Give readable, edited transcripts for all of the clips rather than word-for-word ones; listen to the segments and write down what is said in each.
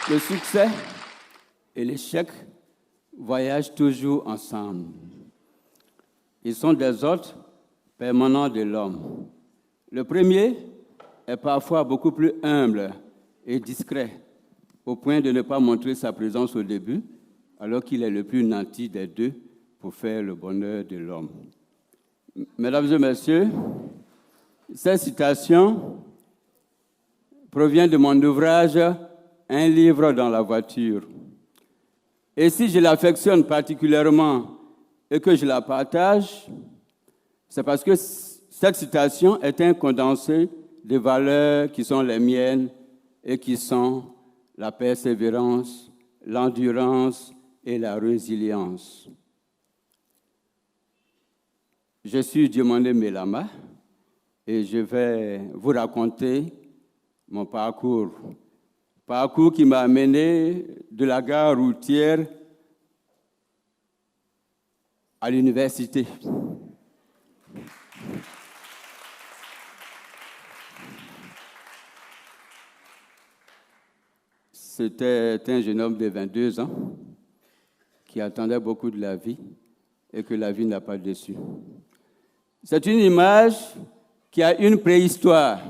Le succès et l'échec voyagent toujours ensemble. Ils sont des hôtes permanents de l'homme. Le premier est parfois beaucoup plus humble et discret, au point de ne pas montrer sa présence au début, alors qu'il est le plus nanti des deux pour faire le bonheur de l'homme. Mesdames et messieurs, cette citation provient de mon ouvrage « Un livre dans la voiture ». Et si je l'affectionne particulièrement et que je la partage, c'est parce que cette citation est un condensé des valeurs qui sont les miennes et qui sont la persévérance, l'endurance et la résilience. Je suis Diomandé Melama et je vais vous raconter mon parcours qui m'a amené de la gare routière à l'université. C'était un jeune homme de 22 ans qui attendait beaucoup de la vie et que la vie n'a pas déçu. C'est une image qui a une préhistoire.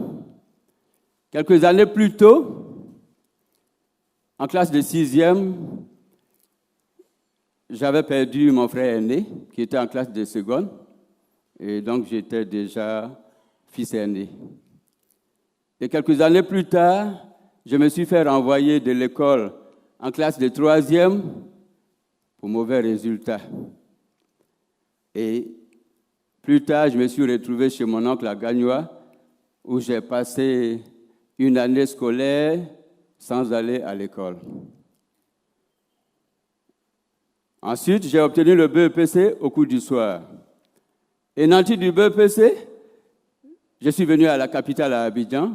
Quelques années plus tôt, en classe de 6e, j'avais perdu mon frère aîné, qui était en classe de seconde, et donc j'étais déjà fils aîné. Et quelques années plus tard, je me suis fait renvoyer de l'école en classe de 3e pour mauvais résultats. Et plus tard, je me suis retrouvé chez mon oncle à Gagnoa, où j'ai passé une année scolaire sans aller à l'école. Ensuite, j'ai obtenu le BEPC au cours du soir. Et nanti du BEPC, je suis venu à la capitale, à Abidjan,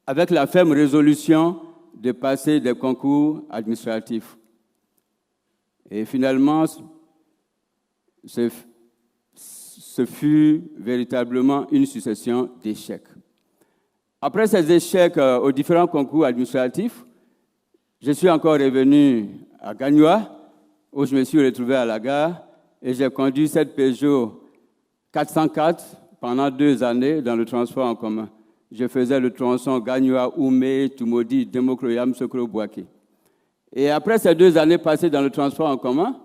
avec la ferme résolution de passer des concours administratifs. Et finalement, ce fut véritablement une succession d'échecs. Après ces échecs aux différents concours administratifs, je suis encore revenu à Gagnoa, où je me suis retrouvé à la gare, et j'ai conduit cette Peugeot 404 pendant 2 années dans le transport en commun. Je faisais le tronçon Gagnoa-Oumé, Tumodi, Demokroyam, Sokro-Bouaké. Et après ces 2 années passées dans le transport en commun,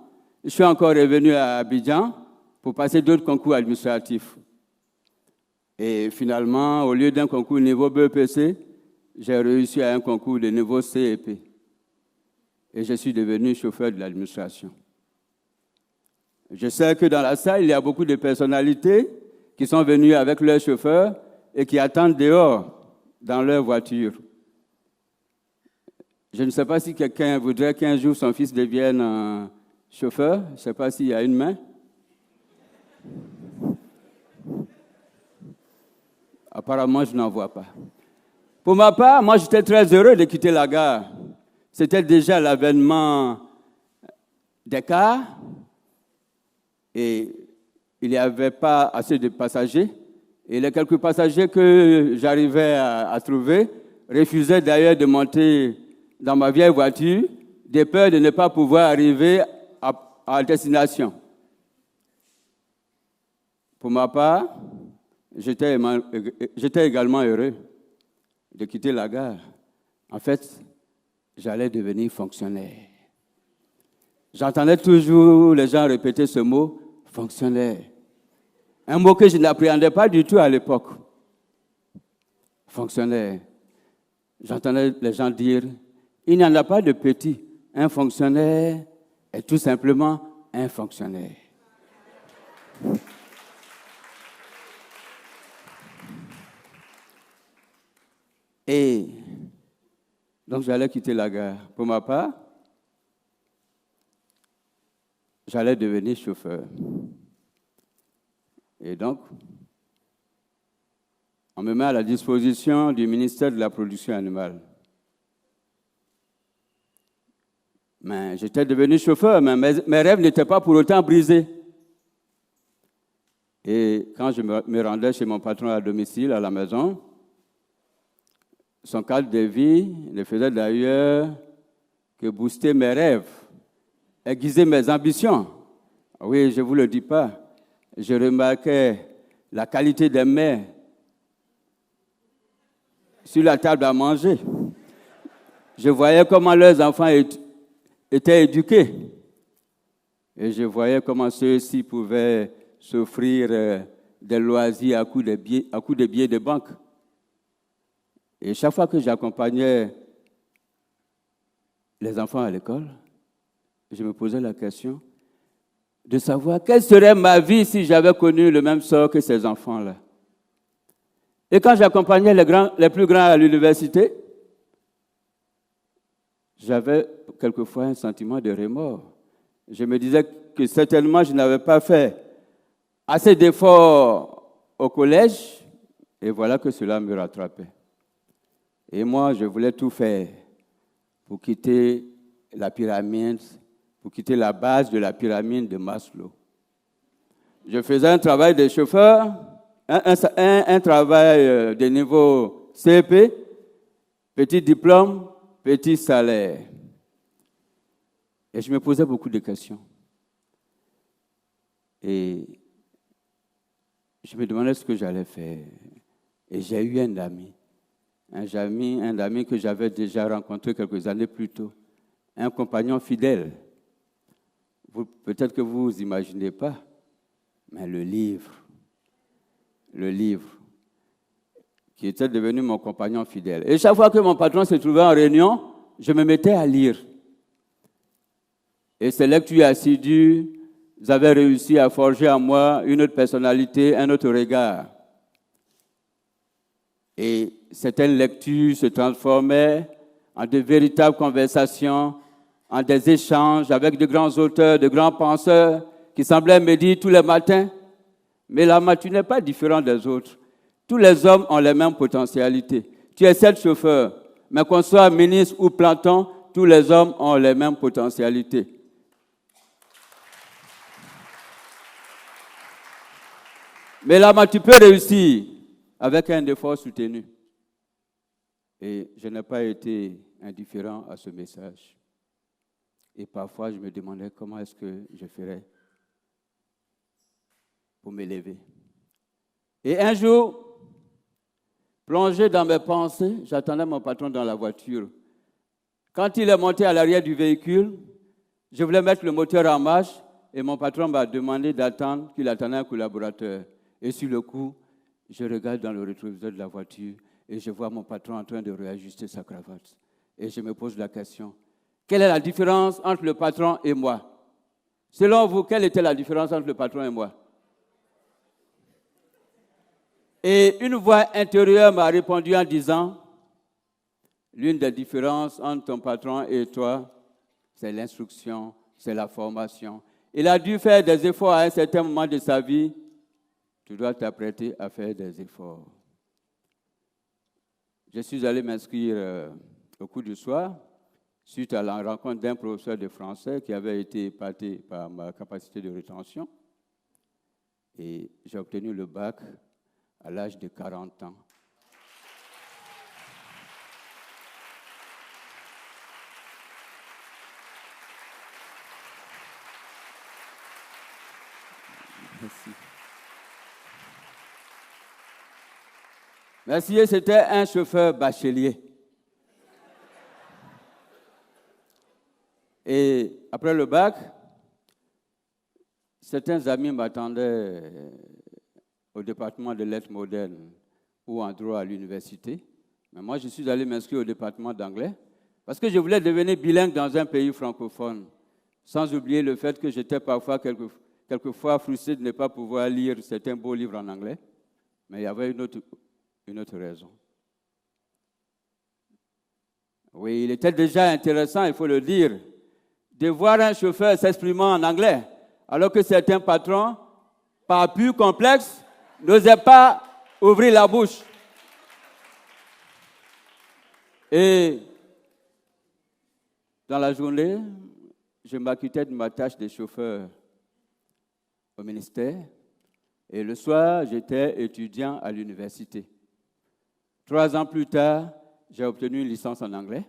je suis encore revenu à Abidjan pour passer d'autres concours administratifs. Et finalement, au lieu d'un concours niveau BEPC, j'ai réussi à un concours de niveau CEP. Et je suis devenu chauffeur de l'administration. Je sais que dans la salle, il y a beaucoup de personnalités qui sont venues avec leurs chauffeurs et qui attendent dehors, dans leur voiture. Je ne sais pas si quelqu'un voudrait qu'un jour son fils devienne chauffeur. Je ne sais pas s'il y a une main. Apparemment, je n'en vois pas. Pour ma part, moi, j'étais très heureux de quitter la gare. C'était déjà l'avènement des cars et il n'y avait pas assez de passagers. Et les quelques passagers que j'arrivais à trouver refusaient d'ailleurs de monter dans ma vieille voiture, de peur de ne pas pouvoir arriver à destination. Pour ma part, j'étais également heureux de quitter la gare. En fait, j'allais devenir fonctionnaire. J'entendais toujours les gens répéter ce mot, fonctionnaire. Un mot que je n'appréhendais pas du tout à l'époque. Fonctionnaire. J'entendais les gens dire, il n'y en a pas de petit. Un fonctionnaire est tout simplement un fonctionnaire. Et donc j'allais quitter la gare. Pour ma part, j'allais devenir chauffeur. Et donc, on me met à la disposition du ministère de la Production animale. Mais j'étais devenu chauffeur, mais mes rêves n'étaient pas pour autant brisés. Et quand je me rendais chez mon patron à domicile, à la maison, son cadre de vie le faisait d'ailleurs que booster mes rêves, aiguiser mes ambitions. Oui, je ne vous le dis pas. Je remarquais la qualité des mets sur la table à manger. Je voyais comment leurs enfants étaient éduqués. Et je voyais comment ceux-ci pouvaient s'offrir des loisirs à coups de billets de banque. Et chaque fois que j'accompagnais les enfants à l'école, je me posais la question de savoir quelle serait ma vie si j'avais connu le même sort que ces enfants-là. Et quand j'accompagnais les plus grands à l'université, j'avais quelquefois un sentiment de remords. Je me disais que certainement je n'avais pas fait assez d'efforts au collège, et voilà que cela me rattrapait. Et moi, je voulais tout faire pour quitter la pyramide, pour quitter la base de la pyramide de Maslow. Je faisais un travail de chauffeur, un travail de niveau CP, petit diplôme, petit salaire. Et je me posais beaucoup de questions. Et je me demandais ce que j'allais faire. Et j'ai eu un ami que j'avais déjà rencontré quelques années plus tôt, un compagnon fidèle. Peut-être que vous vous imaginez pas, mais le livre, qui était devenu mon compagnon fidèle. Et chaque fois que mon patron se trouvait en réunion, je me mettais à lire. Et ces lectures assidues avaient réussi à forger en moi une autre personnalité, un autre regard. Et certaines lectures se transformaient en de véritables conversations, en des échanges avec de grands auteurs, de grands penseurs qui semblaient me dire tous les matins, mais Lama, tu n'es pas différent des autres. Tous les hommes ont les mêmes potentialités. Tu es certes chauffeur, mais qu'on soit ministre ou planton, tous les hommes ont les mêmes potentialités. Mais Lama, tu peux réussir avec un effort soutenu. Et je n'ai pas été indifférent à ce message. Et parfois, je me demandais comment est-ce que je ferais pour m'élever. Et un jour, plongé dans mes pensées, j'attendais mon patron dans la voiture. Quand il est monté à l'arrière du véhicule, je voulais mettre le moteur en marche et mon patron m'a demandé d'attendre qu'il attendait un collaborateur. Et sur le coup, je regarde dans le rétroviseur de la voiture et je vois mon patron en train de réajuster sa cravate. Et je me pose la question, quelle est la différence entre le patron et moi? Selon vous, quelle était la différence entre le patron et moi? Et une voix intérieure m'a répondu en disant, l'une des différences entre ton patron et toi, c'est l'instruction, c'est la formation. Il a dû faire des efforts à un certain moment de sa vie. Tu dois t'apprêter à faire des efforts. Je suis allé m'inscrire au cours du soir, suite à la rencontre d'un professeur de français qui avait été épaté par ma capacité de rétention. Et j'ai obtenu le bac à l'âge de 40 ans. Merci. Merci, c'était un chauffeur bachelier. Et après le bac, certains amis m'attendaient au département de lettres modernes ou en droit à l'université. Mais moi, je suis allé m'inscrire au département d'anglais parce que je voulais devenir bilingue dans un pays francophone, sans oublier le fait que j'étais parfois quelquefois frustré de ne pas pouvoir lire certains beaux livres en anglais. Mais il y avait une autre raison. Oui, il était déjà intéressant, il faut le dire, de voir un chauffeur s'exprimant en anglais, alors que certains patrons, par pur complexe, n'osaient pas ouvrir la bouche. Et dans la journée, je m'acquittais de ma tâche de chauffeur au ministère. Et le soir, j'étais étudiant à l'université. 3 ans plus tard, j'ai obtenu une licence en anglais.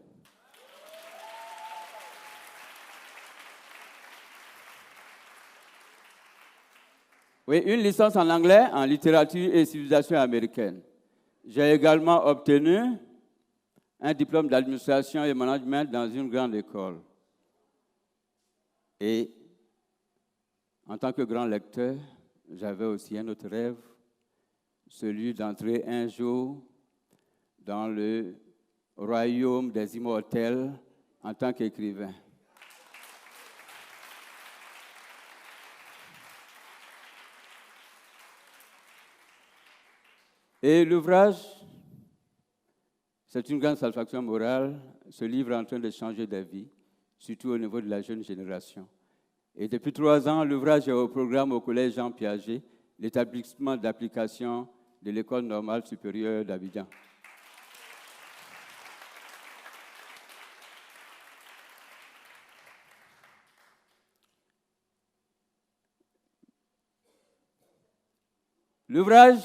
Oui, une licence en anglais, en littérature et civilisation américaine. J'ai également obtenu un diplôme d'administration et management dans une grande école. Et en tant que grand lecteur, j'avais aussi un autre rêve, celui d'entrer un jour dans le royaume des immortels en tant qu'écrivain. Et l'ouvrage, c'est une grande satisfaction morale. Ce livre est en train de changer des vies, surtout au niveau de la jeune génération. Et depuis 3 ans, l'ouvrage est au programme au Collège Jean Piaget, l'établissement d'application de l'École normale supérieure d'Abidjan. L'ouvrage,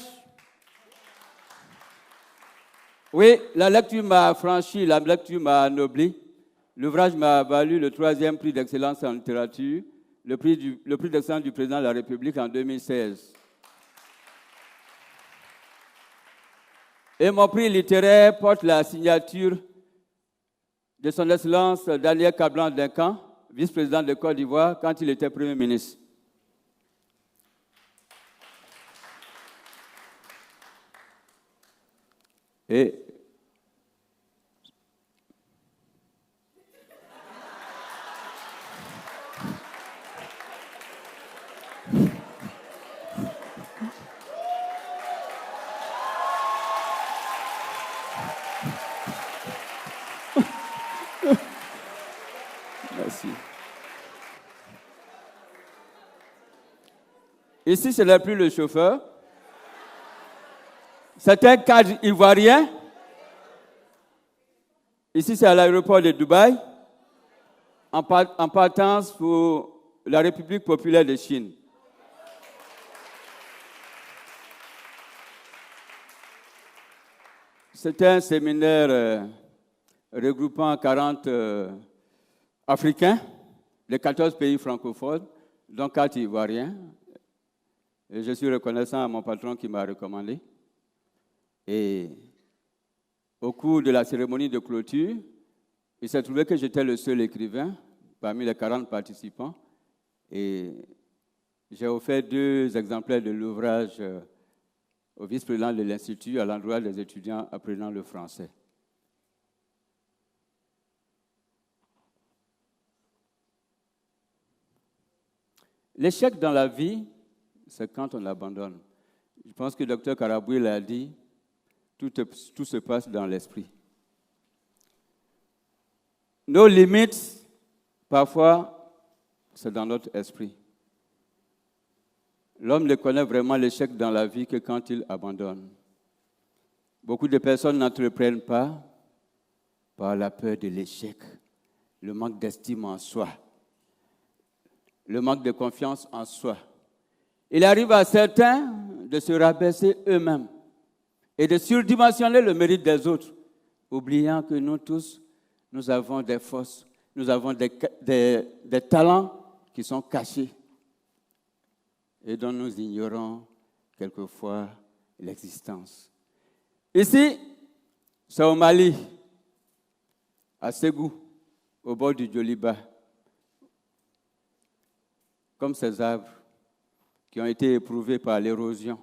oui, la lecture m'a franchi, la lecture m'a anobli. L'ouvrage m'a valu le 3e prix d'excellence en littérature, le prix d'excellence du président de la République en 2016. Et mon prix littéraire porte la signature de son Excellence Daniel Kablan-Duncan, vice-président de Côte d'Ivoire, quand il était Premier ministre. Et merci. Ici, ce n'est plus le chauffeur. C'est un cadre ivoirien. Ici, c'est à l'aéroport de Dubaï, en partance pour la République populaire de Chine. C'était un séminaire regroupant 40 Africains de 14 pays francophones, dont 4 Ivoiriens. Et je suis reconnaissant à mon patron qui m'a recommandé. Et au cours de la cérémonie de clôture, il s'est trouvé que j'étais le seul écrivain parmi les 40 participants. Et j'ai offert 2 exemplaires de l'ouvrage au vice-président de l'Institut à l'endroit des étudiants apprenant le français. L'échec dans la vie, c'est quand on abandonne. Je pense que le docteur Karaboué l'a dit, tout se passe dans l'esprit. Nos limites, parfois, c'est dans notre esprit. L'homme ne connaît vraiment l'échec dans la vie que quand il abandonne. Beaucoup de personnes n'entreprennent pas par la peur de l'échec, le manque d'estime en soi, le manque de confiance en soi. Il arrive à certains de se rabaisser eux-mêmes et de surdimensionner le mérite des autres, oubliant que nous tous, nous avons des forces, nous avons des talents qui sont cachés et dont nous ignorons quelquefois l'existence. Ici, c'est au Mali, à Ségou, au bord du Djoliba, comme ces arbres qui ont été éprouvés par l'érosion.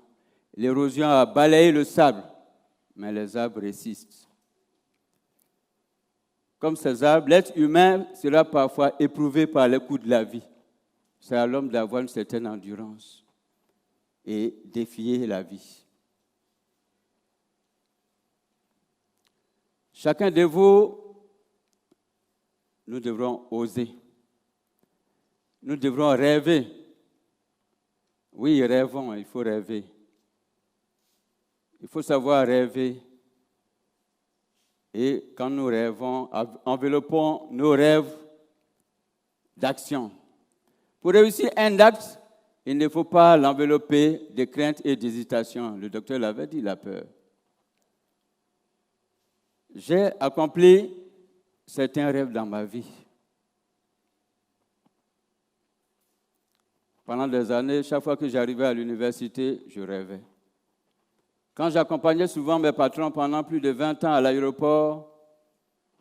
L'érosion a balayé le sable, mais les arbres résistent. Comme ces arbres, l'être humain sera parfois éprouvé par les coups de la vie. C'est à l'homme d'avoir une certaine endurance et défier la vie. Chacun de vous, nous devrons oser. Nous devrons rêver. Oui, rêvons, il faut rêver. Il faut savoir rêver. Et quand nous rêvons, enveloppons nos rêves d'action. Pour réussir un acte, il ne faut pas l'envelopper de crainte et d'hésitation. Le docteur l'avait dit, la peur. J'ai accompli certains rêves dans ma vie. Pendant des années, chaque fois que j'arrivais à l'université, je rêvais. Quand j'accompagnais souvent mes patrons pendant plus de 20 ans à l'aéroport,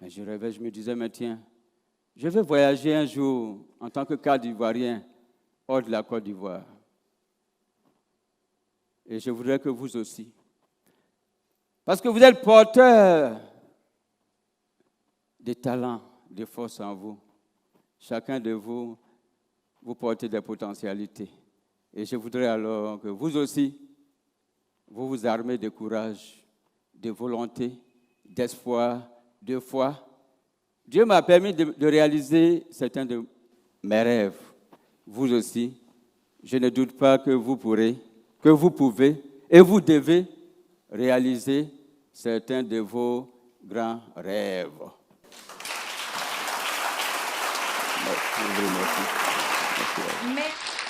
je rêvais, je me disais, mais tiens, je vais voyager un jour en tant que cadre ivoirien hors de la Côte d'Ivoire. Et je voudrais que vous aussi. Parce que vous êtes porteurs de talents, de force en vous. Chacun de vous, vous portez des potentialités. Et je voudrais alors que vous aussi, vous vous armez de courage, de volonté, d'espoir, de foi. Dieu m'a permis de réaliser certains de mes rêves. Vous aussi, je ne doute pas que vous pourrez, que vous pouvez et vous devez réaliser certains de vos grands rêves. Merci.